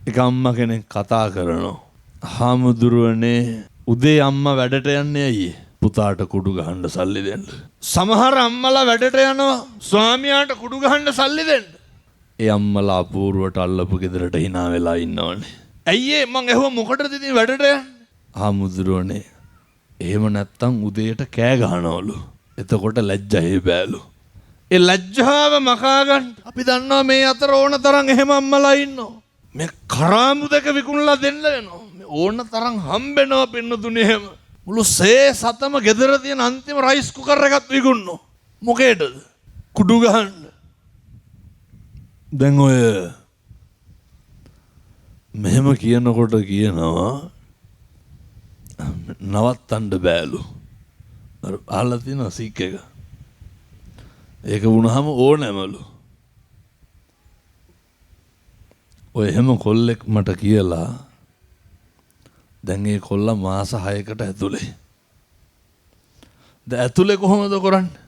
එක අම්මා කෙනෙක් කතා කරනවා. හාමුදුරුවනේ උදේ අම්මා වැඩට යන්නේ අයියේ. පුතාට කුඩු ගහන්න සල්ලි දෙන්න. සමහර අම්මලා වැඩට යනවා ස්වාමියාට කුඩු ගහන්න සල්ලි දෙන්න. ඒ අම්මලා අපූර්වට අල්ලපු ගෙදරට hina වෙලා ඉන්නවනේ. ඇයි මං ඇහුවා මොකටද ඉතින් වැඩට යන්නේ? හාමුදුරුවනේ එහෙම නැත්තම් උදේට කෑ ගහනවලු. එතකොට ලැජ්ජයි බෑලු. ඒ ලැජ්ජාව මකා ගන්න අපි දන්නවා මේ අතර ඕන තරම් එහෙම අම්මලා ඉන්නවා. මේ කරාමු දෙක විකුණලා දෙන්න වෙනවා. මේ ඕන තරම් හම්බෙනවා පින්නතුනේ එහෙම. මුළු සේ සතම ගෙදර තියෙන අන්තිම රයිස් කුකර් එකත් විකුණනවා. මොකේද? කුඩු ගහන්න. දැන් ඔය මෙහෙම කියනකොට කියනවා නවත්තන්න බෑලු. අර අහලා තියෙන සීක් එක. ඒක වුණාම ඕනෑමලු. ඔය එහෙම කොල්ලෙක් මට කියලා දැන් ඒ කොල්ලා මාස 6කට ඇතුලේ. දැන් ඇතුලේ කොහොමද කරන්නේ?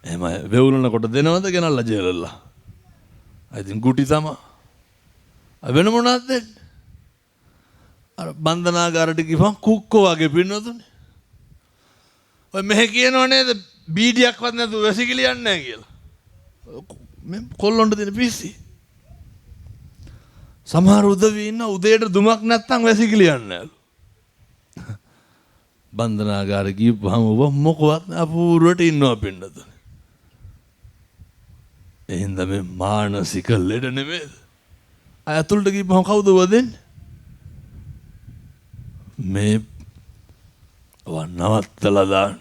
එහෙම වෙවුලනකොට දෙනවද ගෙනල්ලා ජේලල්ලා? ඉතින් ගුටි තමයි. වෙන මොනවද දෙන්නේ? අර බන්ධනාගාරට ගිහම කුක්කෝ වගේ පින්නතුනේ. ඔය මෙහෙ කියනව නේද බීඩියක්වත් නැතුව වැසිකිලියන්නේ නැහැ කියලා. මේ කොල්ලොන්ට දෙන පිස්සි. සමහර උදවි ඉන්න උදේට දුමක් නැත්තම් වැසිකිලියන්නේ නැලු. බන්ධනාගාරේ ගිහම ඔබ මොකවත් අපූර්වට ඉන්නවා පින්නතුනේ. එහෙනම් මේ මානසික ලෙඩ නෙමෙයිද? ඇතුළට ගිහම කවුද වදෙන්නේ? මේ නවත්තලා දාන්න.